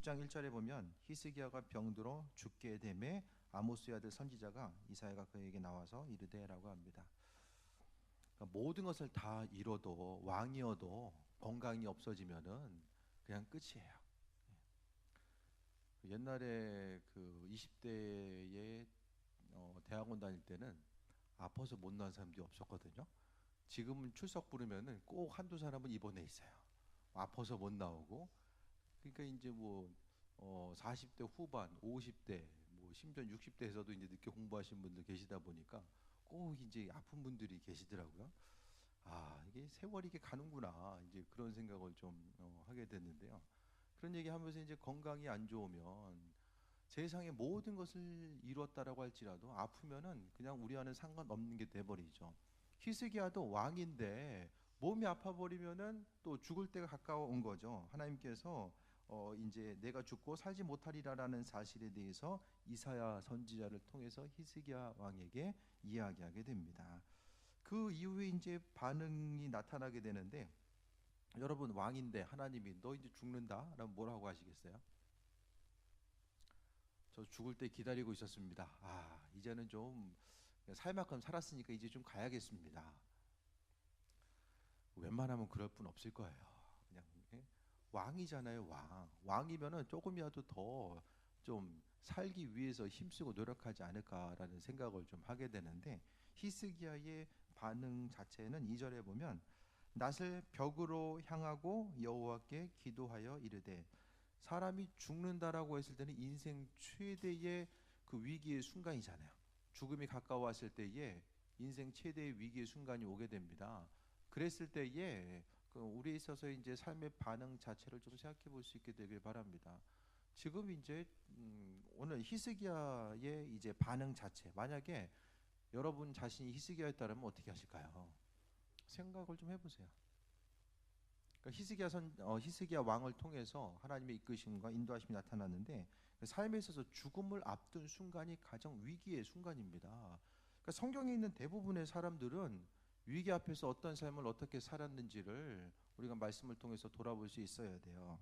6장 1절에 보면 히스기야가 병들어 죽게 되매 아모스의 아들 선지자가 이사야가 그에게 나와서 이르되라고 합니다. 그러니까 모든 것을 다 잃어도 왕이어도 건강이 없어지면은 그냥 끝이에요. 옛날에 그 20대에 대학원 다닐 때는 아파서 못 나온 사람들이 없었거든요. 지금은 출석 부르면은 꼭 한두 사람은 입원해 있어요. 아파서 못 나오고. 그러니까 이제 뭐 40대 후반, 50대, 뭐 심지어 60대에서도 이제 늦게 공부하신 분들 계시다 보니까 꼭 이제 아픈 분들이 계시더라고요. 아, 이게 세월이 이게 가는구나. 이제 그런 생각을 좀 하게 됐는데요. 그런 얘기하면서 이제 건강이 안 좋으면 세상의 모든 것을 이뤘다라고 할지라도 아프면은 그냥 우리와는 상관없는 게 돼버리죠. 히스기야도 왕인데 몸이 아파 버리면은 또 죽을 때가 가까운 거죠. 하나님께서 이제 내가 죽고 살지 못하리라라는 사실에 대해서 이사야 선지자를 통해서 히스기야 왕에게 이야기하게 됩니다. 그 이후에 이제 반응이 나타나게 되는데, 여러분 왕인데 하나님이 너 이제 죽는다라면 뭐라고 하시겠어요? 저 죽을 때 기다리고 있었습니다. 아, 이제는 좀 살 만큼 살았으니까 이제 좀 가야겠습니다. 웬만하면 그럴 분 없을 거예요. 그냥 왕이잖아요, 왕. 왕이면은 조금이라도 더 좀 살기 위해서 힘쓰고 노력하지 않을까라는 생각을 좀 하게 되는데, 히스기야의 반응 자체는 2절에 보면 낫을 벽으로 향하고 여호와께 기도하여 이르되, 사람이 죽는다라고 했을 때는 인생 최대의 그 위기의 순간이잖아요. 죽음이 가까워왔을 때에 인생 최대의 위기의 순간이 오게 됩니다. 그랬을 때에 그 우리에 있어서 이제 삶의 반응 자체를 좀 생각해 볼 수 있게 되길 바랍니다. 지금 이제 오늘 히스기야의 이제 반응 자체, 만약에 여러분 자신이 히스기야였다면 어떻게 하실까요? 생각을 좀 해보세요. 그러니까 히스기야 왕을 통해서 하나님의 이끄심과 인도하심이 나타났는데, 삶에 있어서 죽음을 앞둔 순간이 가장 위기의 순간입니다. 그러니까 성경에 있는 대부분의 사람들은 위기 앞에서 어떤 삶을 어떻게 살았는지를 우리가 말씀을 통해서 돌아볼 수 있어야 돼요.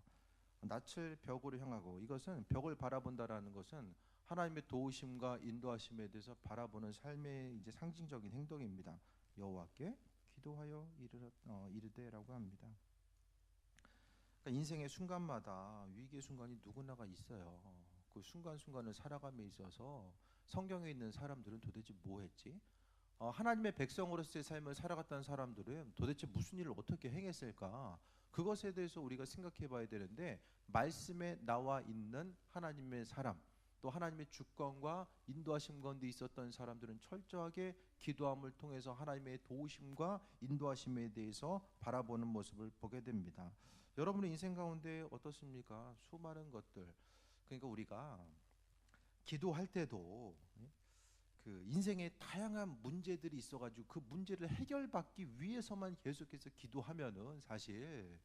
낯을 벽으로 향하고, 이것은 벽을 바라본다라는 것은 하나님의 도우심과 인도하심에 대해서 바라보는 삶의 이제 상징적인 행동입니다. 여호와께 기도하여 이르되라고 합니다. 그러니까 인생의 순간마다 위기의 순간이 누구나가 있어요. 그 순간순간을 살아감에 있어서 성경에 있는 사람들은 도대체 뭐 했지? 하나님의 백성으로서의 삶을 살아갔다는 사람들은 도대체 무슨 일을 어떻게 행했을까? 그것에 대해서 우리가 생각해 봐야 되는데, 말씀에 나와 있는 하나님의 사람, 또 하나님의 주권과 인도하심 가운데 있었던 사람들은 철저하게 기도함을 통해서 하나님의 도우심과 인도하심에 대해서 바라보는 모습을 보게 됩니다. 여러분의 인생 가운데 어떻습니까? 수많은 것들. 그러니까 우리가 기도할 때도 그 인생에 다양한 문제들이 있어가지고 그 문제를 해결받기 위해서만 계속해서 기도하면은 사실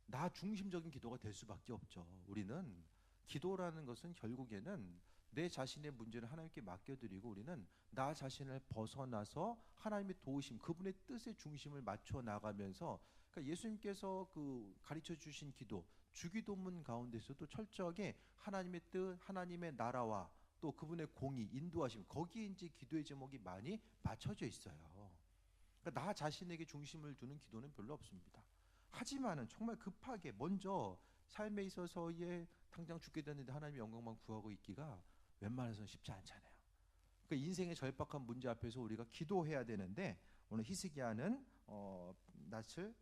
나 중심적인 기도가 될 수밖에 없죠. 우리는 기도라는 것은 결국에는 내 자신의 문제를 하나님께 맡겨드리고, 우리는 나 자신을 벗어나서 하나님의 도우심, 그분의 뜻의 중심을 맞춰 나가면서, 그러니까 예수님께서 그 가르쳐 주신 기도, 주기도문 가운데서도 철저하게 하나님의 뜻, 하나님의 나라와 또 그분의 공의, 인도하심, 거기에 이제 기도의 제목이 많이 맞춰져 있어요. 그러니까 나 자신에게 중심을 두는 기도는 별로 없습니다. 하지만은 정말 급하게 먼저 삶에 있어서의 당장 죽게 됐는데 하나님의 영광만 구하고 있기가 웬만해서는 쉽지 않잖아요. 그러니까 인생의 절박한 문제 앞에서 우리가 기도해야 되는데, 오늘 히스기야는 낯을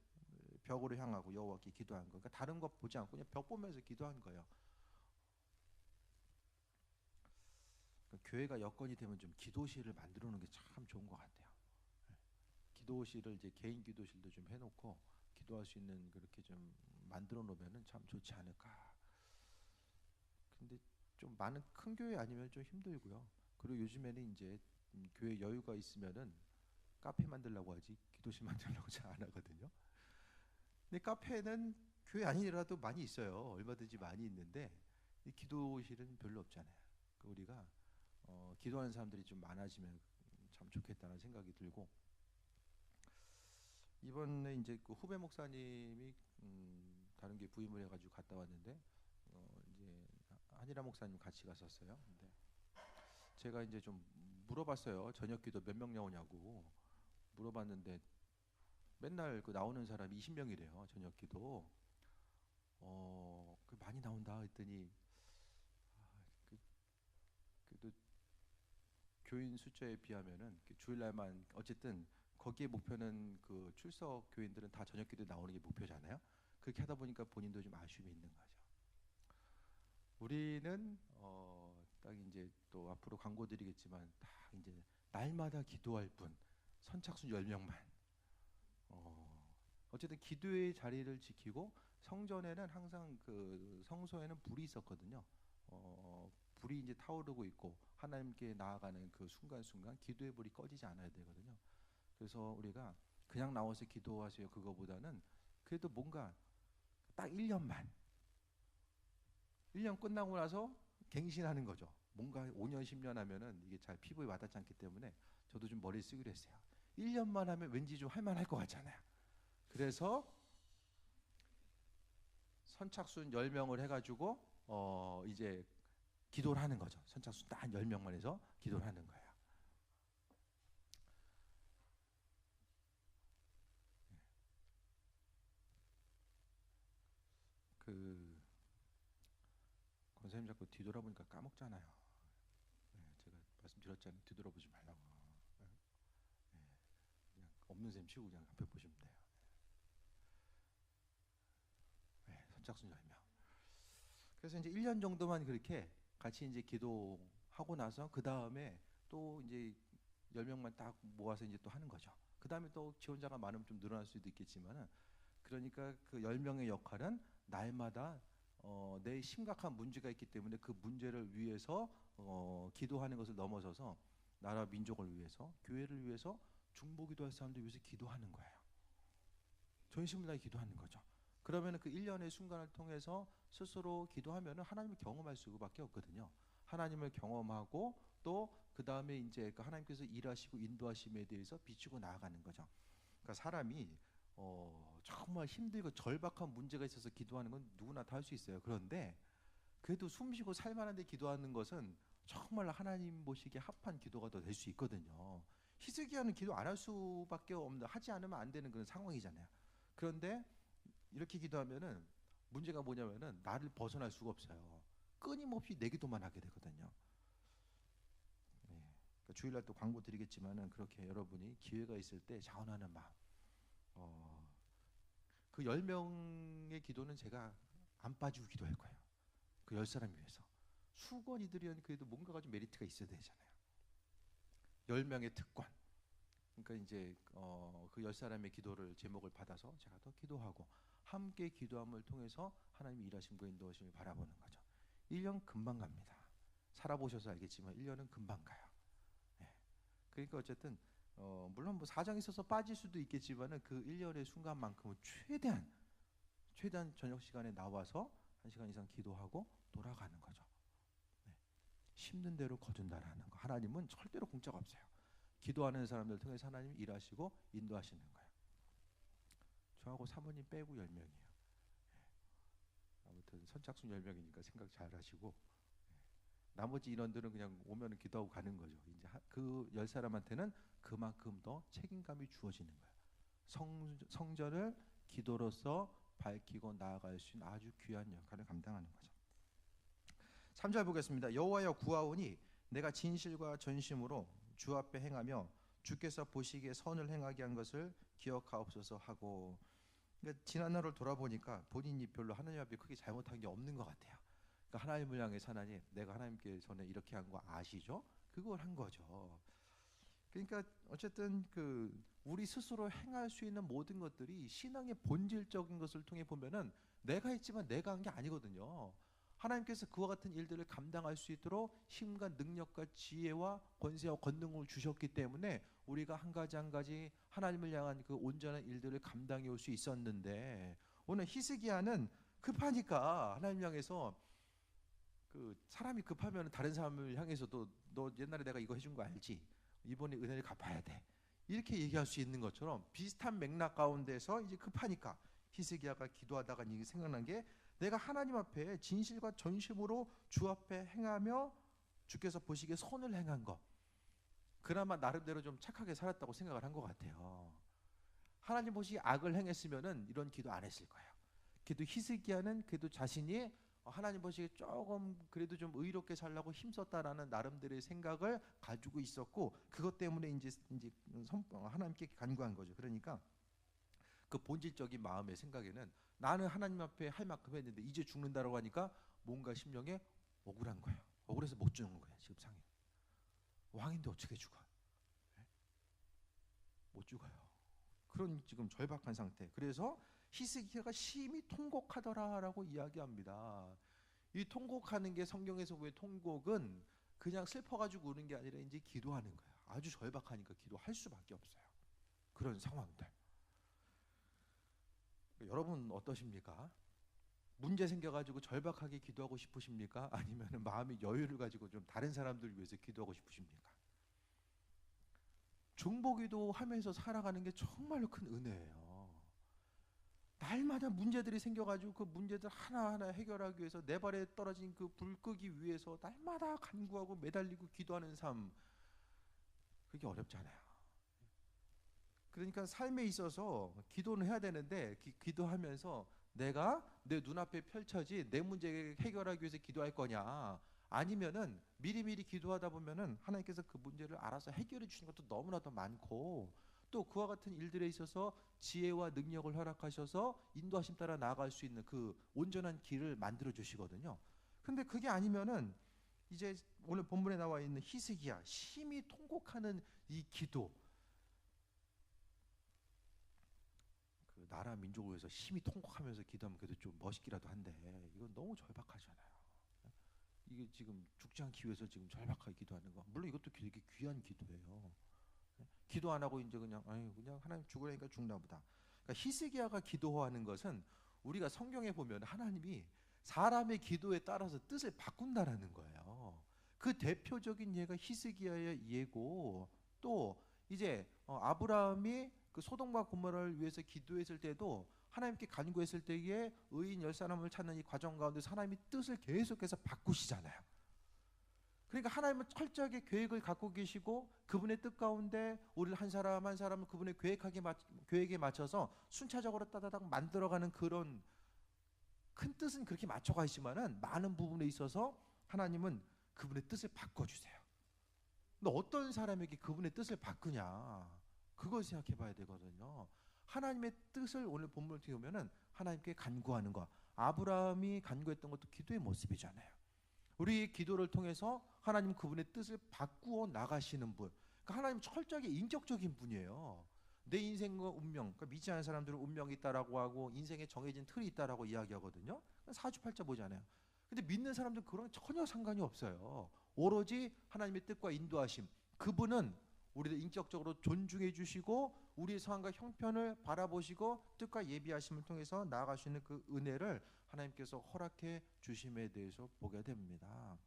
벽으로 향하고 여호와께 기도한 거. 그러니까 다른 것 보지 않고 그냥 벽 보면서 기도한 거예요. 그러니까 교회가 여건이 되면 좀 기도실을 만들어 놓는 게 참 좋은 것 같아요. 기도실을 이제 개인 기도실도 좀 해놓고 기도할 수 있는 그렇게 좀 만들어 놓으면은 참 좋지 않을까. 근데 좀 많은 큰 교회 아니면 좀 힘들고요. 그리고 요즘에는 이제 교회 여유가 있으면은 카페 만들려고 하지 기도실 만들려고 잘 안 하거든요. 근데 카페는 교회 아니라도 많이 있어요. 얼마든지 많이 있는데 이 기도실은 별로 없잖아요. 그 우리가 기도하는 사람들이 좀 많아지면 참 좋겠다는 생각이 들고, 이번에 이제 그 후배 목사님이 거기 부임을 해가지고 갔다 왔는데 이제 한일아 목사님 같이 갔었어요. 근데 제가 이제 좀 물어봤어요. 저녁 기도 몇 명 나오냐고 물어봤는데 맨날 그 나오는 사람이 20명이래요. 저녁 기도. 그 많이 나온다 했더니 그, 그래도 교인 숫자에 비하면은 주일날만 어쨌든 거기에 목표는 그 출석 교인들은 다 저녁 기도에 나오는 게 목표잖아요. 그렇게 하다 보니까 본인도 좀 아쉬움이 있는 거죠. 우리는 딱 이제 또 앞으로 광고 드리겠지만 다 이제 날마다 기도할 분 선착순 10명만 어쨌든 기도의 자리를 지키고 성전에는 항상 그 성소에는 불이 있었거든요. 불이 이제 타오르고 있고 하나님께 나아가는 그 순간순간 기도의 불이 꺼지지 않아야 되거든요. 그래서 우리가 그냥 나와서 기도하세요 그거보다는 그래도 뭔가 딱 1년만 1년 끝나고 나서 갱신하는 거죠. 뭔가 5년 10년 하면은 이게 잘 피부에 와닿지 않기 때문에 저도 좀 머리 쓰기로 했어요. 1년만 하면 왠지 좀 할만할 것 같잖아요. 그래서 선착순 10명을 해가지고 이제 기도를 하는 거죠. 선착순 딱 10명만 해서 기도를 하는 거예요. 그 권사님 자꾸 뒤돌아보니까 까먹잖아요. 제가 말씀드렸잖아요. 뒤돌아보지 말라고. 그냥 없는 셈 치고 그냥 앞에 보시면 돼요. 선착순 10명. 그래서 이제 1년 정도만 그렇게 같이 이제 기도하고 나서 그 다음에 또 이제 10명만 딱 모아서 이제 또 하는 거죠. 그 다음에 또 지원자가 많으면 좀 늘어날 수도 있겠지만은 그러니까 그 10명의 역할은 날마다 내 심각한 문제가 있기 때문에 그 문제를 위해서 기도하는 것을 넘어서서 나라 민족을 위해서 교회를 위해서 중보기도할 사람들 위해서 기도하는 거예요. 전심을 다해 기도하는 거죠. 그러면 그 1년의 순간을 통해서 스스로 기도하면 하나님을 경험할 수밖에 없거든요. 하나님을 경험하고 또 그 다음에 이제 그 하나님께서 일하시고 인도하심에 대해서 비추고 나아가는 거죠. 그러니까 사람이 정말 힘들고 절박한 문제가 있어서 기도하는 건 누구나 다 할 수 있어요. 그런데 그래도 숨쉬고 살만한데 기도하는 것은 정말 하나님 보시기에 합한 기도가 더 될 수 있거든요. 히스기야는 기도 안 할 수밖에 없는 하지 않으면 안 되는 그런 상황이잖아요. 그런데 이렇게 기도하면은 문제가 뭐냐면은 나를 벗어날 수가 없어요. 끊임없이 내 기도만 하게 되거든요. 그러니까 주일날 또 광고 드리겠지만은 그렇게 여러분이 기회가 있을 때 자원하는 마음. 그 10명의 기도는 제가 안 빠지고 기도할 거예요. 그 10사람 위해서. 수건이 들이면 그래도 뭔가가 좀 메리트가 있어야 되잖아요. 10명의 특권. 그러니까 이제 그 10사람의 기도를 제목을 받아서 제가 더 기도하고 함께 기도함을 통해서 하나님의 일하심과 인도하심을 바라보는 거죠. 1년 금방 갑니다. 살아보셔서 알겠지만 1년은 금방 가요. 네. 그러니까 어쨌든 물론 뭐 사정이 있어서 빠질 수도 있겠지만은 그 1년의 순간만큼은 최대한 저녁 시간에 나와서 1시간 이상 기도하고 돌아가는 거죠. 네. 심는 대로 거둔다라는 거. 하나님은 절대로 공짜가 없어요. 기도하는 사람들 통해서 하나님이 일하시고 인도하시는 거예요. 저하고 사모님 빼고 10명이에요. 아무튼 선착순 10명이니까 생각 잘 하시고 나머지 인원들은 그냥 오면 기도하고 가는 거죠. 이제 그 10사람한테는 그만큼 더 책임감이 주어지는 거예요. 성전을 기도로서 밝히고 나아갈 수 있는 아주 귀한 역할을 감당하는 거죠. 3절 보겠습니다. 여호와여 구하오니 내가 진실과 전심으로 주 앞에 행하며 주께서 보시기에 선을 행하게 한 것을 기억하옵소서 하고. 그러니까 지난 날을 돌아보니까 본인이 별로 하나님 앞에 크게 잘못한 게 없는 것 같아요. 그러니까 하나님을 향해서 하나님 내가 하나님께 전에 이렇게 한 거 아시죠? 그걸 한 거죠. 그러니까 어쨌든 그 우리 스스로 행할 수 있는 모든 것들이 신앙의 본질적인 것을 통해 보면은 내가 했지만 내가 한 게 아니거든요. 하나님께서 그와 같은 일들을 감당할 수 있도록 힘과 능력과 지혜와 권세와 권능을 주셨기 때문에 우리가 한 가지 한 가지 하나님을 향한 그 온전한 일들을 감당해 올 수 있었는데 오늘 히스기야는 급하니까 하나님 향해서 그 사람이 급하면 다른 사람을 향해서도 너 옛날에 내가 이거 해준 거 알지? 이번에 은혜를 갚아야 돼. 이렇게 얘기할 수 있는 것처럼 비슷한 맥락 가운데서 이제 급하니까 히스기야가 기도하다가 이게 생각난 게 내가 하나님 앞에 진실과 전심으로 주 앞에 행하며 주께서 보시기에 선을 행한 것, 그나마 나름대로 좀 착하게 살았다고 생각을 한 것 같아요. 하나님 보시기에 악을 행했으면은 이런 기도 안 했을 거예요. 그래도 히스기야는 그래도 자신이 하나님 보시기에 조금 그래도 좀 의롭게 살려고 힘썼다라는 나름대로의 생각을 가지고 있었고, 그것 때문에 이제 하나님께 간구한 거죠. 그러니까 그 본질적인 마음의 생각에는 나는 하나님 앞에 할 만큼 했는데 이제 죽는다라고 하니까 뭔가 심령에 억울한 거예요. 억울해서 못 죽는 거예요. 지금 상해. 왕인데 어떻게 죽어? 못 죽어요. 그런 지금 절박한 상태. 그래서 히스기야가 심히 통곡하더라라고 이야기합니다. 이 통곡하는 게 성경에서 왜 통곡은 그냥 슬퍼가지고 우는 게 아니라 이제 기도하는 거예요. 아주 절박하니까 기도할 수밖에 없어요. 그런 상황들. 여러분 어떠십니까? 문제 생겨가지고 절박하게 기도하고 싶으십니까? 아니면 마음의 여유를 가지고 좀 다른 사람들 위해서 기도하고 싶으십니까? 중보기도 하면서 살아가는 게 정말로 큰 은혜예요. 날마다 문제들이 생겨가지고 그 문제들 하나하나 해결하기 위해서 내 발에 떨어진 그 불 끄기 위해서 날마다 간구하고 매달리고 기도하는 삶, 그게 어렵잖아요. 그러니까 삶에 있어서 기도는 해야 되는데 기도하면서 내가 내 눈앞에 펼쳐진 내 문제 해결하기 위해서 기도할 거냐, 아니면은 미리미리 기도하다 보면은 하나님께서 그 문제를 알아서 해결해 주시는 것도 너무나도 많고, 또 그와 같은 일들에 있어서 지혜와 능력을 허락하셔서 인도하심 따라 나아갈 수 있는 그 온전한 길을 만들어 주시거든요. 근데 그게 아니면은 이제 오늘 본문에 나와 있는 히스기야 심히 통곡하는 이 기도, 그 나라 민족을 위해서 심히 통곡하면서 기도하면 그래도 좀 멋있기라도 한데 이건 너무 절박하잖아요. 이게 지금 죽지 않기 위해서 지금 절박하게 기도하는 거, 물론 이것도 되게 귀한 기도예요. 기도 안 하고 이제 그냥 아유 그냥 하나님 죽으라니까 죽나 보다. 그러니까 히스기야가 기도하는 것은 우리가 성경에 보면 하나님이 사람의 기도에 따라서 뜻을 바꾼다라는 거예요. 그 대표적인 예가 히스기야의 예고, 또 이제 아브라함이 그 소돔과 고모라를 위해서 기도했을 때도 하나님께 간구했을 때에 의인 10사람을 찾는 이 과정 가운데 하나님이 뜻을 계속해서 바꾸시잖아요. 그러니까 하나님은 철저하게 계획을 갖고 계시고 그분의 뜻 가운데 우리를 한 사람 한 사람을 그분의 계획에 맞춰서 순차적으로 따다닥 만들어가는 그런 큰 뜻은 그렇게 맞춰가 있지만은 많은 부분에 있어서 하나님은 그분의 뜻을 바꿔주세요. 근데 어떤 사람에게 그분의 뜻을 바꾸냐, 그걸 생각해 봐야 되거든요. 하나님의 뜻을 오늘 본문을 통해 보면은 하나님께 간구하는 거, 아브라함이 간구했던 것도 기도의 모습이잖아요. 우리 기도를 통해서 하나님 그분의 뜻을 바꾸어 나가시는 분, 그러니까 하나님 철저하게 인격적인 분이에요. 내 인생과 운명, 그러니까 믿지 않는 사람들은 운명이 있다라고 하고 인생에 정해진 틀이 있다라고 이야기하거든요. 사주팔자 보잖아요. 근데 믿는 사람들은 그런 전혀 상관이 없어요. 오로지 하나님의 뜻과 인도하심, 그분은 우리를 인격적으로 존중해 주시고 우리의 상황과 형편을 바라보시고 뜻과 예비하심을 통해서 나아갈 수 있는 그 은혜를 하나님께서 허락해 주심에 대해서 보게 됩니다.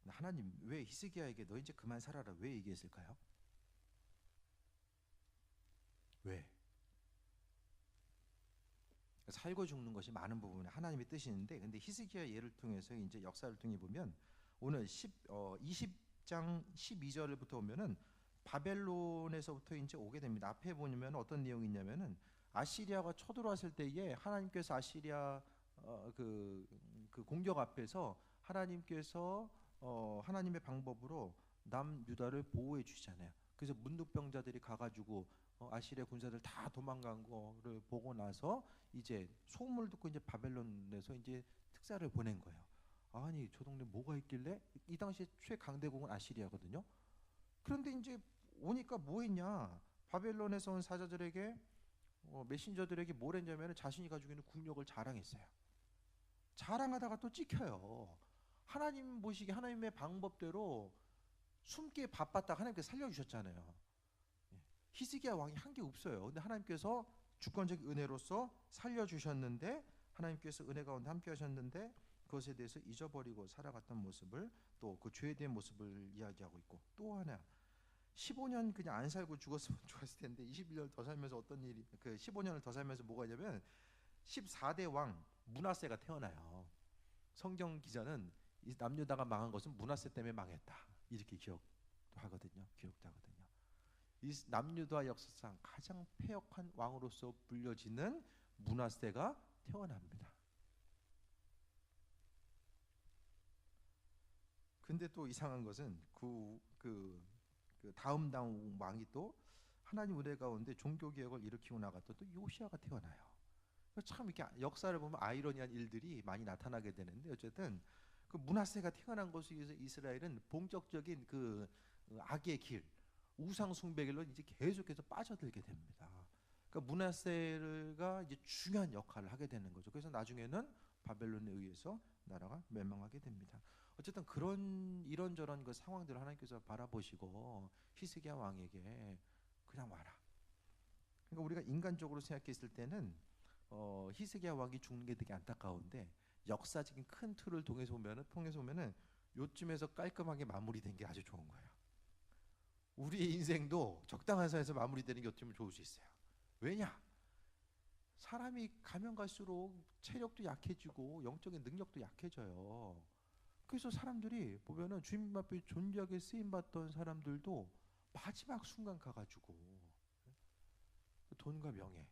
하나님 왜 히스기야에게 너 이제 그만 살아라 왜 얘기했을까요? 왜? 살고 죽는 것이 많은 부분에 하나님의 뜻이 있는데, 근데 히스기야 예를 통해서 이제 역사를 통해 보면 오늘 20장 12절부터 보면은 바벨론에서부터 이제 오게 됩니다. 앞에 보면 어떤 내용이 있냐면은 아시리아가 쳐들어왔을 때에 하나님께서 아시리아 그 공격 앞에서 하나님께서 하나님의 방법으로 남유다를 보호해 주시잖아요. 그래서 문둥병자들이 가가지고 아시리아 군사들 다 도망간 거를 보고 나서 이제 소문을 듣고 이제 바벨론에서 이제 특사를 보낸 거예요. 아니 저 동네 뭐가 있길래, 이 당시에 최강대국은 아시리아거든요. 그런데 이제 오니까 뭐 했냐, 바벨론에서 온 사자들에게 메신저들에게 뭘 했냐면 자신이 가지고 있는 국력을 자랑했어요. 자랑하다가 또 찍혀요. 하나님 보시기에 하나님의 방법대로 숨기에 바빴다 하나님께서 살려주셨잖아요. 히스기야 왕이 한 게 없어요. 근데 하나님께서 주권적 은혜로서 살려주셨는데, 하나님께서 은혜 가운데 함께 하셨는데 그것에 대해서 잊어버리고 살아갔던 모습을, 또 그 죄에 대한 모습을 이야기하고 있고, 또 하나 15년 그냥 안 살고 죽었으면 좋았을 텐데 21년 더 살면서 어떤 일이, 그 15년을 더 살면서 뭐가 있냐면 14대 왕 므낫세가 태어나요. 성경 기자는 이 남유다가 망한 것은 므낫세 때문에 망했다 이렇게 기억도 하거든요. 기록도 하거든요. 이 남유다 역사상 가장 패역한 왕으로서 불려지는 므낫세가 태어납니다. 근데 또 이상한 것은 그 다음 왕이 또 하나님 은혜 가운데 종교 개혁을 일으키고 나갔던 또 요시아가 태어나요. 참 이렇게 역사를 보면 아이러니한 일들이 많이 나타나게 되는데, 어쨌든 그 므낫세가 태어난 것에 의해서 이스라엘은 본격적인 그 악의 길, 우상 숭배길로 이제 계속해서 빠져들게 됩니다. 그러니까 므낫세가 이제 중요한 역할을 하게 되는 거죠. 그래서 나중에는 바벨론에 의해서 나라가 멸망하게 됩니다. 어쨌든 그런 이런저런 그 상황들을 하나님께서 바라보시고 히스기야 왕에게 그냥 와라. 그러니까 우리가 인간적으로 생각했을 때는 히스기야 왕이 죽는 게 되게 안타까운데, 역사적인 큰 틀을 통해서 보면은 요쯤에서 깔끔하게 마무리된 게 아주 좋은 거예요. 우리의 인생도 적당한 선에서 마무리되는 게 어쩌면 좋을 수 있어요. 왜냐? 사람이 가면 갈수록 체력도 약해지고 영적인 능력도 약해져요. 그래서 사람들이 보면은 주님 앞에 존귀하게 쓰임 받던 사람들도 마지막 순간 가가지고 돈과 명예,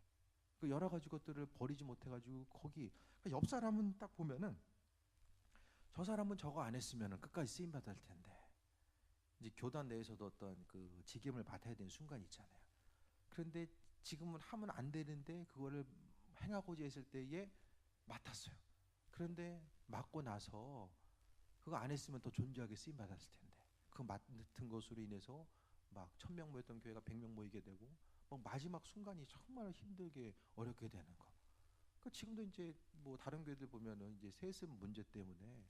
그 여러 가지 것들을 버리지 못해가지고 거기, 그러니까 옆 사람은 딱 보면은 저 사람은 저거 안 했으면은 끝까지 쓰임 받을 텐데, 이제 교단 내에서도 어떤 그 직임을 받아야 되는 순간이 있잖아요. 그런데 지금은 하면 안 되는데 그거를 행하고자 했을 때에 맡았어요. 그런데 맡고 나서 그거 안 했으면 더 존귀하게 쓰임 받았을 텐데, 그 맡은 것으로 인해서 막 1,000명 모였던 교회가 100명 모이게 되고, 막 마지막 순간이 정말 힘들게 어렵게 되는 거. 그 지금도 이제 뭐 다른 교회들 보면은 이제 세습 문제 때문에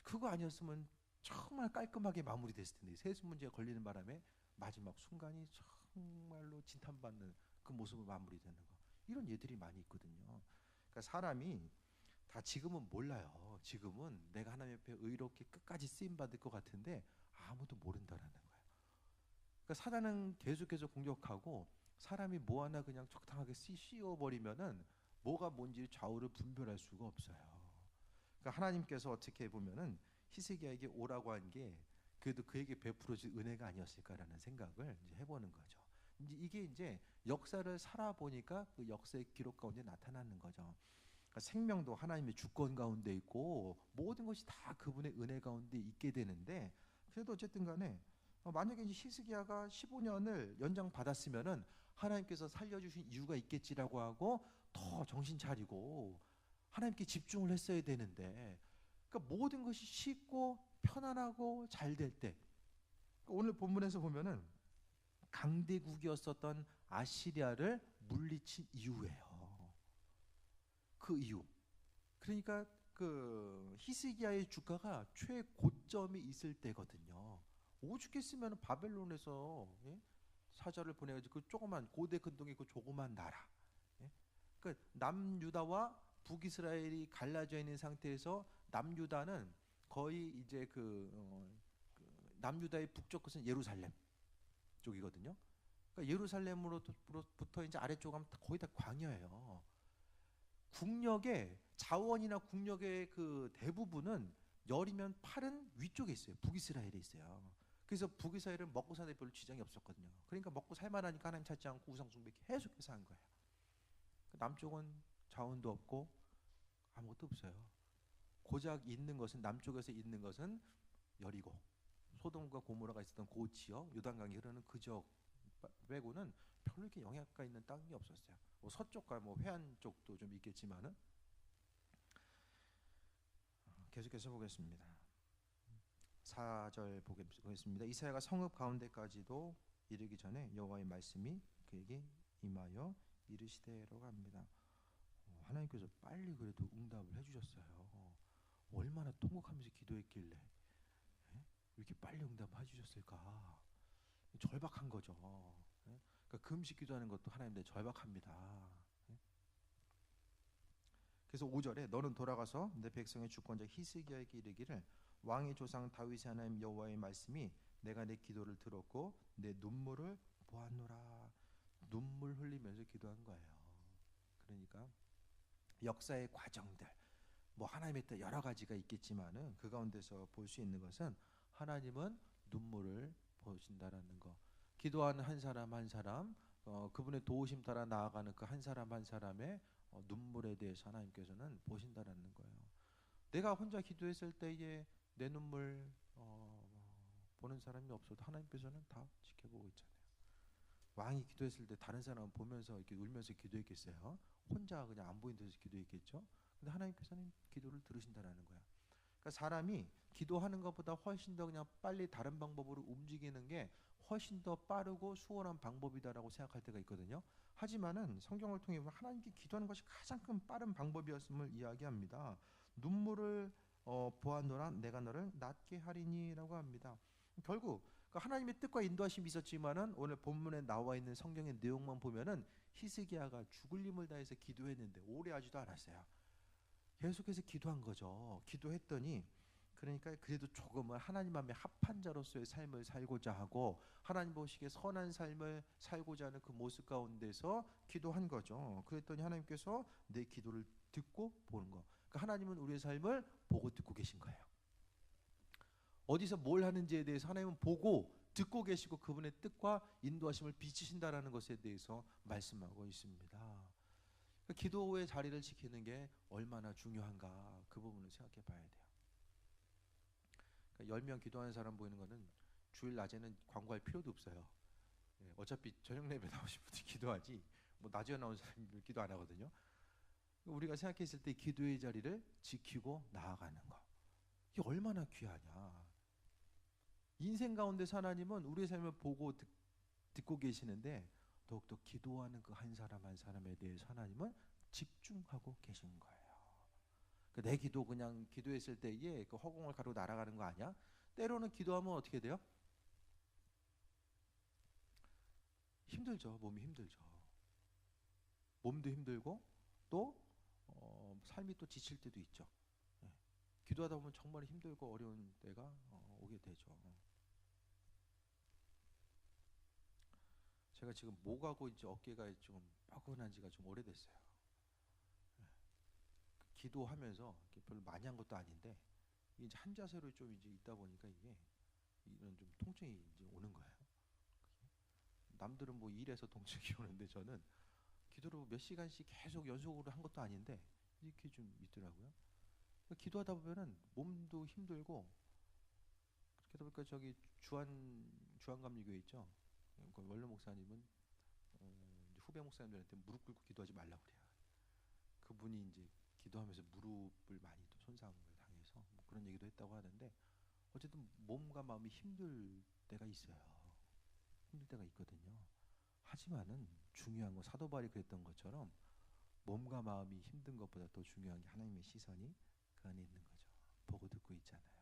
그거 아니었으면 정말 깔끔하게 마무리됐을 텐데, 세습 문제가 걸리는 바람에 마지막 순간이 정말로 진탄받는 그 모습으로 마무리되는 거. 이런 예들이 많이 있거든요. 그러니까 사람이 다 지금은 몰라요. 지금은 내가 하나님 앞에 의롭게 끝까지 쓰임 받을 것 같은데 아무도 모른다라는 거예요. 그러니까 사단은 계속해서 공격하고 사람이 뭐 하나 그냥 적당하게 씌워버리면은 뭐가 뭔지 좌우를 분별할 수가 없어요. 그러니까 하나님께서 어떻게 보면은 히스기야에게 오라고 한 게 그래도 그에게 베풀어질 은혜가 아니었을까라는 생각을 이제 해보는 거죠. 이제 이게 이제 역사를 살아보니까 그 역사의 기록 가운데 나타나는 거죠. 그러니까 생명도 하나님의 주권 가운데 있고 모든 것이 다 그분의 은혜 가운데 있게 되는데, 그래도 어쨌든 간에 만약에 이제 히스기야가 15년을 연장 받았으면은 하나님께서 살려주신 이유가 있겠지라고 하고 더 정신 차리고 하나님께 집중을 했어야 되는데, 그러니까 모든 것이 쉽고 편안하고 잘 될 때, 그러니까 오늘 본문에서 보면은 강대국이었었던 아시리아를 물리친 이후예요. 그 이후. 그러니까 그 히스기야의 주가가 최고점이 있을 때거든요. 오죽했으면 바벨론에서, 예? 사자를 보내가지고 그 조그만 고대 근동의 그 조그만 나라, 예? 그 남유다와 북이스라엘이 갈라져 있는 상태에서 남유다는 거의 이제 그 남유다의 북쪽 끝은 예루살렘 쪽이거든요. 그러니까 예루살렘으로부터 이제 아래쪽 하면 거의 다 광야예요. 국력의 자원이나 국력의 그 대부분은 열이면 팔은 위쪽에 있어요. 북이스라엘에 있어요. 그래서 북이스라엘은 먹고 사는 데 별로 지장이 없었거든요. 그러니까 먹고 살만하니까 하나님 찾지 않고 우상숭배 계속해서 한 거예요. 남쪽은 자원도 없고 아무것도 없어요. 고작 있는 것은, 남쪽에서 있는 것은 여리고 소돔과 고모라가 있었던 그 지역, 요단강이 흐르는 그 지역 빼고는 별로 이렇게 영향가 있는 땅이 없었어요. 뭐 서쪽과 뭐 회안 쪽도 좀 있겠지만은. 계속해서 보겠습니다. 4절 보겠습니다. 이사야가 성읍 가운데까지도 이르기 전에 여호와의 말씀이 그에게 임하여 이르시되라고 합니다. 하나님께서 빨리 그래도 응답을 해주셨어요. 얼마나 통곡하면서 기도했길래, 예? 이렇게 빨리 응답을 해주셨을까? 절박한 거죠. 예? 그러니까 금식 기도하는 것도 하나님 내 절박합니다. 예? 그래서 5절에 너는 돌아가서 내 백성의 주권자 히스기야에게 이르기를 왕의 조상 다윗의 하나님 여호와의 말씀이 내가 내 기도를 들었고 내 눈물을 보았노라. 눈물 흘리면서 기도한 거예요. 그러니까 역사의 과정들, 뭐 하나님의 뜻 여러 가지가 있겠지만은 그 가운데서 볼 수 있는 것은 하나님은 눈물을 보신다라는 거. 기도하는 한 사람 한 사람, 그분의 도우심 따라 나아가는 그 한 사람 한 사람의 눈물에 대해서 하나님께서는 보신다라는 거예요. 내가 혼자 기도했을 때에 내 눈물 보는 사람이 없어도 하나님께서는 다 지켜보고 있잖아요. 왕이 기도했을 때 다른 사람은 보면서 이렇게 울면서 기도했겠어요? 혼자 그냥 안 보이는 데서 기도했겠죠? 근데 하나님께서는 기도를 들으신다라는 거야. 그러니까 사람이 기도하는 것보다 훨씬 더 그냥 빨리 다른 방법으로 움직이는 게 훨씬 더 빠르고 수월한 방법이다라고 생각할 때가 있거든요. 하지만은 성경을 통해 보면 하나님께 기도하는 것이 가장 큰 빠른 방법이었음을 이야기합니다. 눈물을 보았노라 내가 너를 낫게 하리니라고 합니다. 결국 그 하나님의 뜻과 인도하심이 있었지만은 오늘 본문에 나와 있는 성경의 내용만 보면은 히스기야가 죽을 힘을 다해서 기도했는데 오래 하지도 않았어요. 계속해서 기도한 거죠. 기도했더니 그러니까 그래도 조금은 하나님 앞에 합한 자로서의 삶을 살고자 하고 하나님 보시기에 선한 삶을 살고자 하는 그 모습 가운데서 기도한 거죠. 그랬더니 하나님께서 내 기도를 듣고 보는 거. 그러니까 하나님은 우리의 삶을 보고 듣고 계신 거예요. 어디서 뭘 하는지에 대해서 하나님은 보고 듣고 계시고 그분의 뜻과 인도하심을 비치신다라는 것에 대해서 말씀하고 있습니다. 그러니까 기도의 자리를 지키는 게 얼마나 중요한가 그 부분을 생각해 봐야 돼요. 그러니까 10명 기도하는 사람 보이는 거는 주일 낮에는 광고할 필요도 없어요. 어차피 저녁 예배 나오신 분들이 기도하지 뭐 낮에 나온 사람이 기도 안 하거든요. 우리가 생각했을 때 기도의 자리를 지키고 나아가는 거 이게 얼마나 귀하냐. 인생 가운데서 하나님은 우리의 삶을 보고 듣고 계시는데 더욱더 기도하는 그 한 사람 한 사람에 대해서 하나님은 집중하고 계신 거예요. 내 기도 그냥 기도했을 때에 그 허공을 가르고 날아가는 거 아니야? 때로는 기도하면 어떻게 돼요? 힘들죠. 몸이 힘들죠. 몸도 힘들고 또 삶이 또 지칠 때도 있죠. 기도하다 보면 정말 힘들고 어려운 때가 오게 되죠. 제가 지금 목하고 이제 어깨가 좀 뻐근한 지가 좀 오래됐어요. 기도하면서 별로 많이 한 것도 아닌데 이제 한 자세로 좀 이제 있다 보니까 이게 이런 좀 통증이 이제 오는 거예요. 남들은 뭐 일해서 통증이 오는데 저는 기도를 몇 시간씩 계속 연속으로 한 것도 아닌데 이렇게 좀 있더라고요. 기도하다 보면은 몸도 힘들고 그러다 보니까 저기 주한감리교회 있죠. 그 원로 목사님은 후배 목사님들한테 무릎 꿇고 기도하지 말라 그래요. 그분이 이제 기도하면서 무릎을 많이 또 손상을 당해서 뭐 그런 얘기도 했다고 하는데 어쨌든 몸과 마음이 힘들 때가 있어요. 힘들 때가 있거든요. 하지만은 중요한 건 사도 바울이 그랬던 것처럼 몸과 마음이 힘든 것보다 더 중요한 게 하나님의 시선이 그 안에 있는 거죠. 보고 듣고 있잖아요.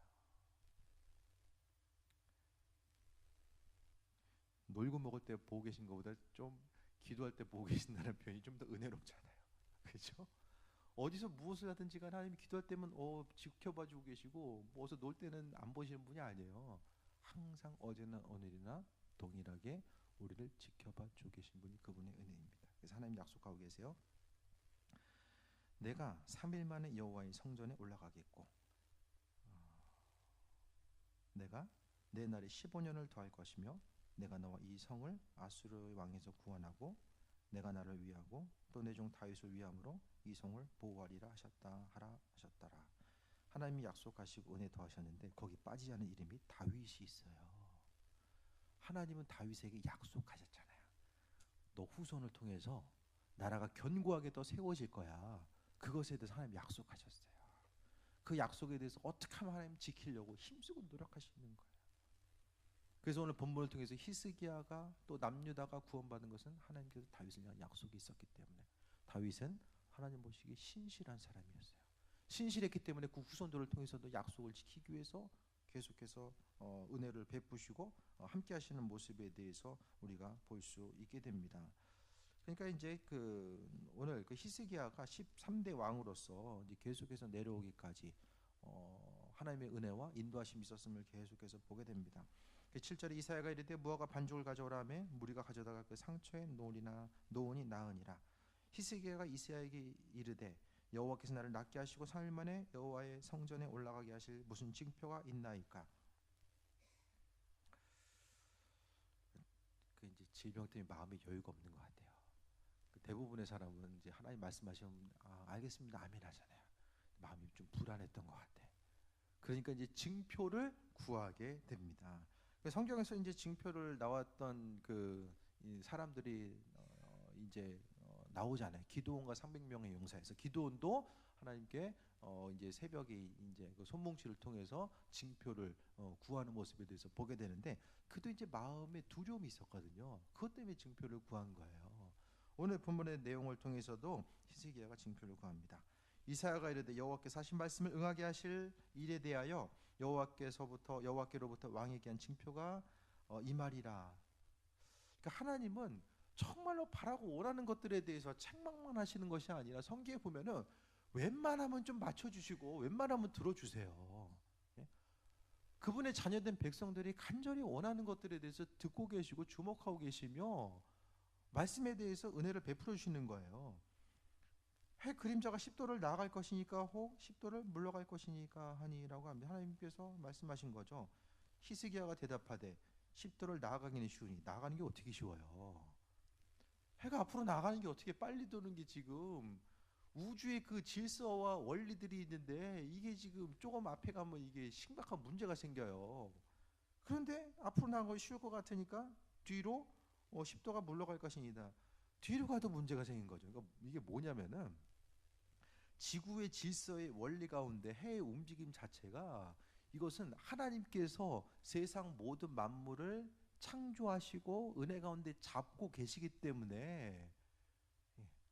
놀고 먹을 때 보고 계신 것보다 좀 기도할 때 보고 계신다는 표현이 좀 더 은혜롭잖아요. 그렇죠? 어디서 무엇을 하든지 간에 하나님이 기도할 때면 지켜봐 주고 계시고 뭐 어디서 놀 때는 안 보시는 분이 아니에요. 항상 어제나 오늘이나 동일하게 우리를 지켜봐 주고 계신 분이 그분의 은혜입니다. 그래서 하나님 약속하고 계세요. 내가 3일 만에 여호와의 성전에 올라가겠고 내가 내 날에 15년을 더할 것이며 내가 너와 이 성을 아수르의 왕에서 구원하고 내가 나를 위하고 또 내 종 다윗을 위함으로 이 성을 보호하리라 하셨더라. 하나님이 약속하시고 은혜 더하셨는데 거기 빠지지 않은 이름이 다윗이 있어요. 하나님은 다윗에게 약속하셨잖아요. 너 후손을 통해서 나라가 견고하게 더 세워질 거야. 그것에 대해서 하나님 약속하셨어요. 그 약속에 대해서 어떻게 하면 하나님 지키려고 힘쓰고 노력하시는 거예요. 그래서 오늘 본문을 통해서 히스기야가 또 남유다가 구원받은 것은 하나님께서 다윗을 향한 약속이 있었기 때문에 다윗은 하나님 보시기에 신실한 사람이었어요. 신실했기 때문에 그 후손들을 통해서도 약속을 지키기 위해서 계속해서 은혜를 베푸시고 함께 하시는 모습에 대해서 우리가 볼 수 있게 됩니다. 그러니까 이제 오늘 히스기야가 13대 왕으로서 이제 계속해서 내려오기까지 하나님의 은혜와 인도하심이 있었음을 계속해서 보게 됩니다. 7절에 이사야가 이르되 무화과 반죽을 가져오라 하매 무리가 가져다가 그 상처의 노온이 나으니라. 히스기야가 이사야에게 이르되 여호와께서 나를 낫게 하시고 3일 만에 여호와의 성전에 올라가게 하실 무슨 징표가 있나이까. 그 이제 질병 때문에 마음에 여유가 없는 것 같아요. 그 대부분의 사람은 이제 하나님 말씀하시면 알겠습니다 아멘 하잖아요. 마음이 좀 불안했던 것 같아. 그러니까 이제 징표를 구하게 됩니다. 성경에서 이제 징표를 나왔던 이 사람들이 이제 나오잖아요. 기드온과 300명의 용사에서 기드온도 하나님께 이제 새벽에 이제 그 손뭉치를 통해서 징표를 구하는 모습에 대해서 보게 되는데 그도 이제 마음에 두려움이 있었거든요. 그것 때문에 징표를 구한 거예요. 오늘 본문의 내용을 통해서도 히스기야가 징표를 구합니다. 이사야가 이르되 여호와께서 하신 말씀을 응하게 하실 일에 대하여 여호와께로부터 왕에게 한 징표가 이 말이라. 그러니까 하나님은 정말로 바라고 원하는 것들에 대해서 책망만 하시는 것이 아니라 성경에 보면은 웬만하면 좀 맞춰주시고 웬만하면 들어주세요. 예? 그분의 자녀된 백성들이 간절히 원하는 것들에 대해서 듣고 계시고 주목하고 계시며 말씀에 대해서 은혜를 베풀어 주시는 거예요. 해 그림자가 10도를 나아갈 것이니까 혹 10도를 물러갈 것이니까 하니라고 합니다. 하나님께서 말씀하신 거죠. 히스기야가 대답하되 10도를 나아가기는 쉬우니 나아가는 게 어떻게 쉬워요? 해가 앞으로 나가는 게 어떻게 빨리 도는 게 지금 우주의 그 질서와 원리들이 있는데 이게 지금 조금 앞에 가면 이게 심각한 문제가 생겨요. 그런데 앞으로 나가는 거 쉬울 것 같으니까 뒤로 10도가 물러갈 것이니다. 뒤로 가도 문제가 생긴 거죠. 그러니까 이게 뭐냐면은 지구의 질서의 원리 가운데 해의 움직임 자체가 이것은 하나님께서 세상 모든 만물을 창조하시고 은혜 가운데 잡고 계시기 때문에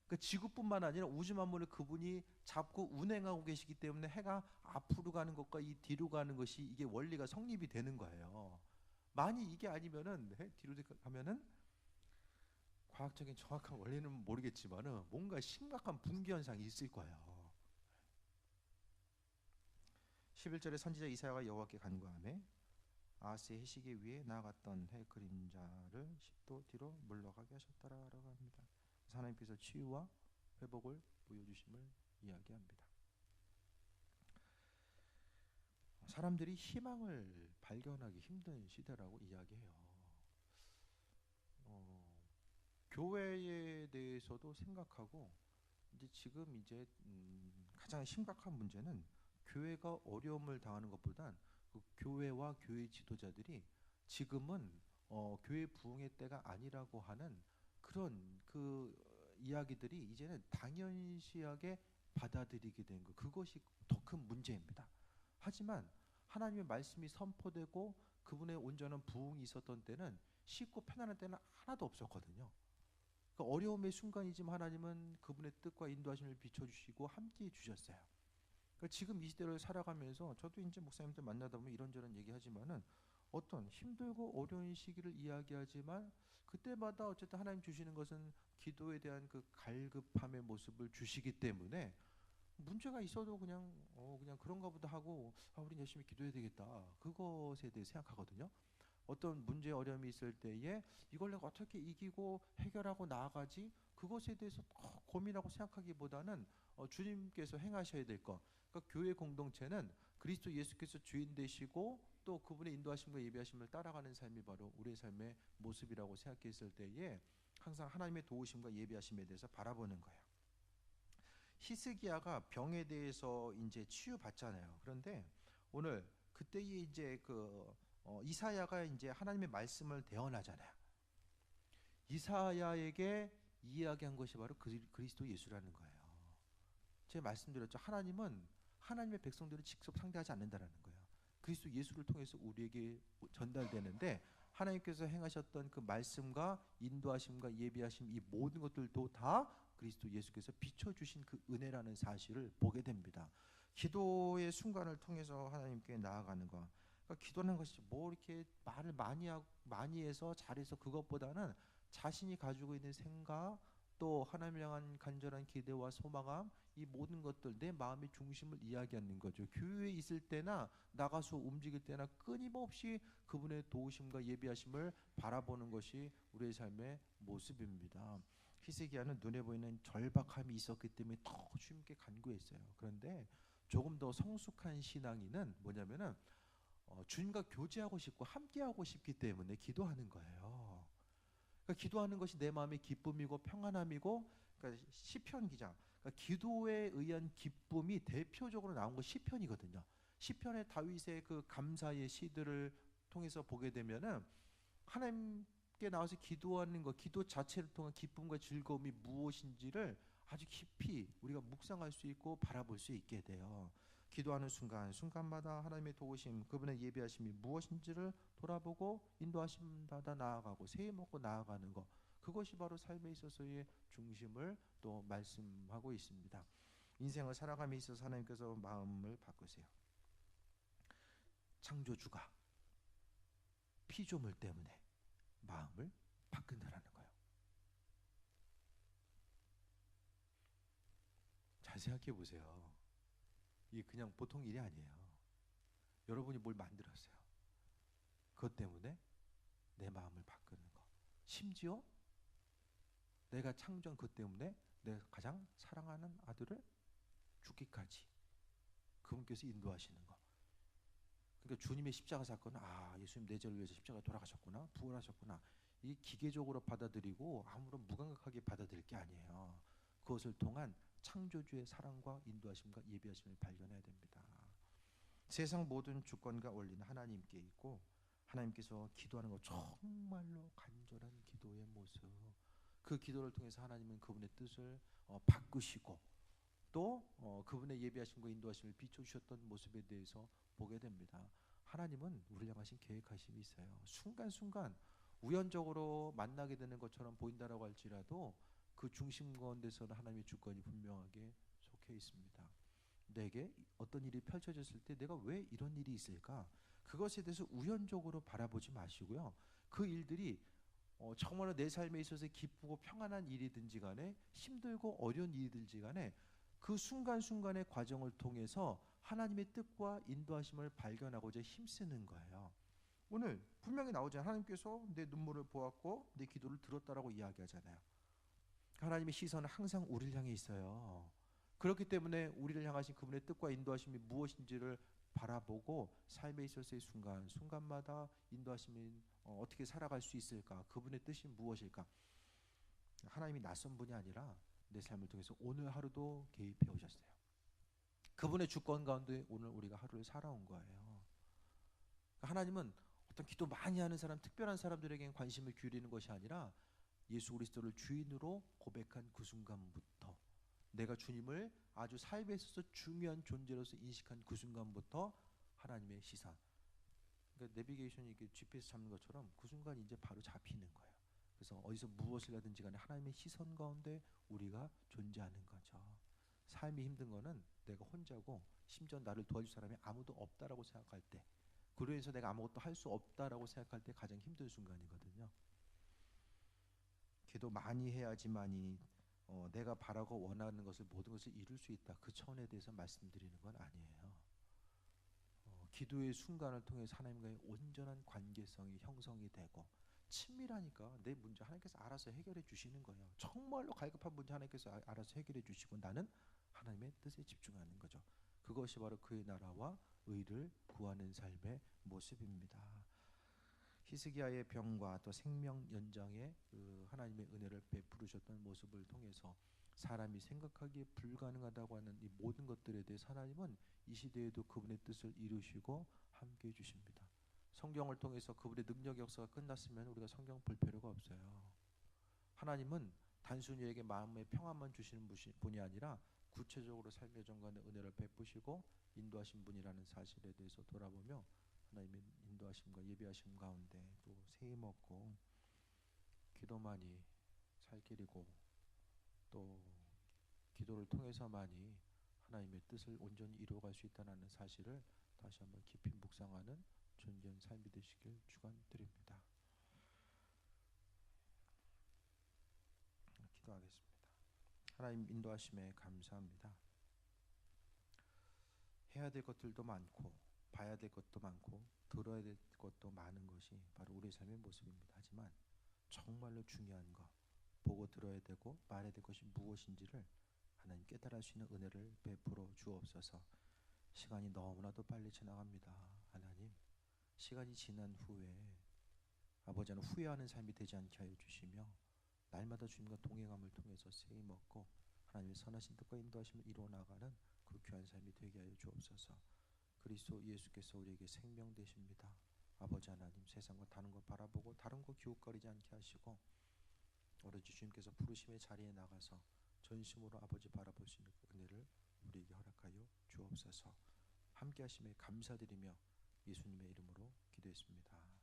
그 지구뿐만 아니라 우주 만물을 그분이 잡고 운행하고 계시기 때문에 해가 앞으로 가는 것과 이 뒤로 가는 것이 이게 원리가 성립이 되는 거예요. 만약 이게 아니면은 해 뒤로 가면은 과학적인 정확한 원리는 모르겠지만은 뭔가 심각한 붕괴 현상이 있을 거예요. 11절에 선지자 이사야가 여호와께 간구하며 아하스의 해시계 위에 나아갔던 해 그림자를 10도 뒤로 물러가게 하셨다라고 합니다. 하나님께서 치유와 회복을 보여주심을 이야기합니다. 사람들이 희망을 발견하기 힘든 시대라고 이야기해요. 교회에 대해서도 생각하고 이제 지금 이제 가장 심각한 문제는 교회가 어려움을 당하는 것보단 그 교회와 교회 지도자들이 지금은 교회 부흥의 때가 아니라고 하는 그런 그 이야기들이 이제는 당연시하게 받아들이게 된 것, 그것이 더 큰 문제입니다. 하지만 하나님의 말씀이 선포되고 그분의 온전한 부흥이 있었던 때는 쉽고 편안한 때는 하나도 없었거든요. 그러니까 어려움의 순간이지만 하나님은 그분의 뜻과 인도하심을 비춰주시고 함께해 주셨어요. 그러니까 지금 이 시대를 살아가면서 저도 이제 목사님들 만나다 보면 이런저런 얘기하지만은 어떤 힘들고 어려운 시기를 이야기하지만 그때마다 어쨌든 하나님 주시는 것은 기도에 대한 그 갈급함의 모습을 주시기 때문에 문제가 있어도 그냥 그런가 보다 하고 우리 열심히 기도해야 되겠다, 그것에 대해 생각하거든요. 어떤 문제 어려움이 있을 때에 이걸 내가 어떻게 이기고 해결하고 나아가지, 그것에 대해서 고민하고 생각하기보다는 주님께서 행하셔야 될 것, 그러니까 교회 공동체는 그리스도 예수께서 주인 되시고 또 그분의 인도하심과 예비하심을 따라가는 삶이 바로 우리의 삶의 모습이라고 생각했을 때에 항상 하나님의 도우심과 예비하심에 대해서 바라보는 거예요. 히스기야가 병에 대해서 이제 치유받잖아요. 그런데 오늘 그때에 이제 이사야가 이제 하나님의 말씀을 대언하잖아요. 이사야에게 이야기한 것이 바로 그리스도 예수라는 거예요. 제가 말씀드렸죠. 하나님은 하나님의 백성들을 직접 상대하지 않는다라는 거예요. 그리스도 예수를 통해서 우리에게 전달되는데 하나님께서 행하셨던 그 말씀과 인도하심과 예비하심, 이 모든 것들도 다 그리스도 예수께서 비춰주신 그 은혜라는 사실을 보게 됩니다. 기도의 순간을 통해서 하나님께 나아가는 것, 그러니까 기도하는 것이 뭐 이렇게 말을 많이 해서 잘해서 그것보다는 자신이 가지고 있는 생각, 또 하나님을 향한 간절한 기대와 소망함, 이 모든 것들 내 마음의 중심을 이야기하는 거죠. 교회에 있을 때나 나가서 움직일 때나 끊임없이 그분의 도우심과 예비하심을 바라보는 것이 우리의 삶의 모습입니다. 히스기야는 눈에 보이는 절박함이 있었기 때문에 더 주님께 간구했어요. 그런데 조금 더 성숙한 신앙인은 뭐냐면은 주님과 교제하고 싶고 함께하고 싶기 때문에 기도하는 거예요. 그러니까 기도하는 것이 내 마음의 기쁨이고 평안함이고, 그러니까 시편 기자, 그러니까 기도에 의한 기쁨이 대표적으로 나온 건 시편이거든요. 시편의 다윗의 그 감사의 시들을 통해서 보게 되면은 하나님께 나와서 기도하는 것, 기도 자체를 통한 기쁨과 즐거움이 무엇인지를 아주 깊이 우리가 묵상할 수 있고 바라볼 수 있게 돼요. 기도하는 순간 순간마다 하나님의 도우심, 그분의 예비하심이 무엇인지를 돌아보고 인도하심 받아 나아가고 새해 먹고 나아가는 것, 그것이 바로 삶에 있어서의 중심을 또 말씀하고 있습니다. 인생을 살아감에 있어서 하나님께서 마음을 바꾸세요. 창조주가 피조물 때문에 마음을 바꾼다라는 거예요. 잘 생각해 보세요. 이게 그냥 보통 일이 아니에요. 여러분이 뭘 만들었어요. 그것 때문에 내 마음을 바꾸는 거. 심지어 내가 창조한 것 때문에 내가 가장 사랑하는 아들을 죽기까지 그분께서 인도하시는 거. 그러니까 주님의 십자가 사건은 예수님 내 죄를 위해서 십자가 돌아가셨구나, 부활하셨구나, 이 기계적으로 받아들이고 아무런 무감각하게 받아들일 게 아니에요. 그것을 통한 창조주의 사랑과 인도하심과 예비하심을 발견해야 됩니다. 세상 모든 주권과 원리는 하나님께 있고, 하나님께서 기도하는 것 정말로 간절한 기도의 모습, 그 기도를 통해서 하나님은 그분의 뜻을 바꾸시고 또 그분의 예비하심과 인도하심을 비춰주셨던 모습에 대해서 보게 됩니다. 하나님은 우리를 향하신 계획하심이 있어요. 순간순간 우연적으로 만나게 되는 것처럼 보인다라고 할지라도 그 중심 가운데서는 하나님의 주권이 분명하게 속해 있습니다. 내게 어떤 일이 펼쳐졌을 때 내가 왜 이런 일이 있을까? 그것에 대해서 우연적으로 바라보지 마시고요. 그 일들이 정말로 내 삶에 있어서 기쁘고 평안한 일이든지 간에 힘들고 어려운 일이든지 간에 그 순간순간의 과정을 통해서 하나님의 뜻과 인도하심을 발견하고자 힘쓰는 거예요. 오늘 분명히 나오잖아요. 하나님께서 내 눈물을 보았고 내 기도를 들었다라고 이야기하잖아요. 하나님의 시선은 항상 우리를 향해 있어요. 그렇기 때문에 우리를 향하신 그분의 뜻과 인도하심이 무엇인지를 바라보고 삶에 있어서의 순간순간마다 인도하심이 어떻게 살아갈 수 있을까? 그분의 뜻이 무엇일까? 하나님이 낯선 분이 아니라 내 삶을 통해서 오늘 하루도 개입해 오셨어요. 그분의 주권 가운데 오늘 우리가 하루를 살아온 거예요. 하나님은 어떤 기도 많이 하는 사람, 특별한 사람들에게 관심을 기울이는 것이 아니라 예수 그리스도를 주인으로 고백한 그 순간부터, 내가 주님을 아주 삶에 있어서 중요한 존재로서 인식한 그 순간부터 하나님의 시선, 그러니까 내비게이션이 이렇게 GPS 잡는 것처럼 그 순간 이제 바로 잡히는 거예요. 그래서 어디서 무엇을 하든지 간에 하나님의 시선 가운데 우리가 존재하는 거죠. 삶이 힘든 거는 내가 혼자고 심지어 나를 도와줄 사람이 아무도 없다라고 생각할 때, 그로 인해서 내가 아무것도 할 수 없다라고 생각할 때 가장 힘든 순간이거든요. 기도 많이 해야지만이 내가 바라고 원하는 것을, 모든 것을 이룰 수 있다, 그 차원에 대해서 말씀드리는 건 아니에요. 기도의 순간을 통해서 하나님과의 온전한 관계성이 형성이 되고 친밀하니까 내 문제 하나님께서 알아서 해결해 주시는 거예요. 정말로 갈급한 문제 하나님께서 알아서 해결해 주시고 나는 하나님의 뜻에 집중하는 거죠. 그것이 바로 그의 나라와 의를 구하는 삶의 모습입니다. 히스기야의 병과 또 생명 연장에 그 하나님의 은혜를 베푸르셨던 모습을 통해서 사람이 생각하기에 불가능하다고 하는 이 모든 것들에 대해서 하나님은 이 시대에도 그분의 뜻을 이루시고 함께해 주십니다. 성경을 통해서 그분의 능력 역사가 끝났으면 우리가 성경 볼 필요가 없어요. 하나님은 단순히 우리에게 마음의 평안만 주시는 분이 아니라 구체적으로 삶의 정간의 은혜를 베푸시고 인도하신 분이라는 사실에 대해서 돌아보며 하나님의 인도하심과 예비하심 가운데 또 새해 먹고 기도만이 살 길이고 또 기도를 통해서만이 하나님의 뜻을 온전히 이루어갈 수 있다는 사실을 다시 한번 깊이 묵상하는 존귀한 삶이 되시길 축원드립니다. 기도하겠습니다. 하나님 인도하심에 감사합니다. 해야 될 것들도 많고 봐야 될 것도 많고 들어야 될 것도 많은 것이 바로 우리 삶의 모습입니다. 하지만 정말로 중요한 것, 보고 들어야 되고 말해야 될 것이 무엇인지를 하나님 깨달을 수 있는 은혜를 베풀어 주옵소서. 시간이 너무나도 빨리 지나갑니다. 하나님, 시간이 지난 후에 아버지는 후회하는 삶이 되지 않게 하여 주시며 날마다 주님과 동행함을 통해서 세임 얻고 하나님의 선하신 뜻과 인도하심을 이루어 나가는 그 귀한 삶이 되게 하여 주옵소서. 그리스도 예수께서 우리에게 생명 되십니다. 아버지 하나님, 세상과 다른 것 바라보고 다른 것 기웃거리지 않게 하시고 오로지 주님께서 부르심의 자리에 나가서 전심으로 아버지 바라볼 수 있는 그 은혜를 우리에게 허락하여 주옵소서. 함께 하심에 감사드리며 예수님의 이름으로 기도했습니다.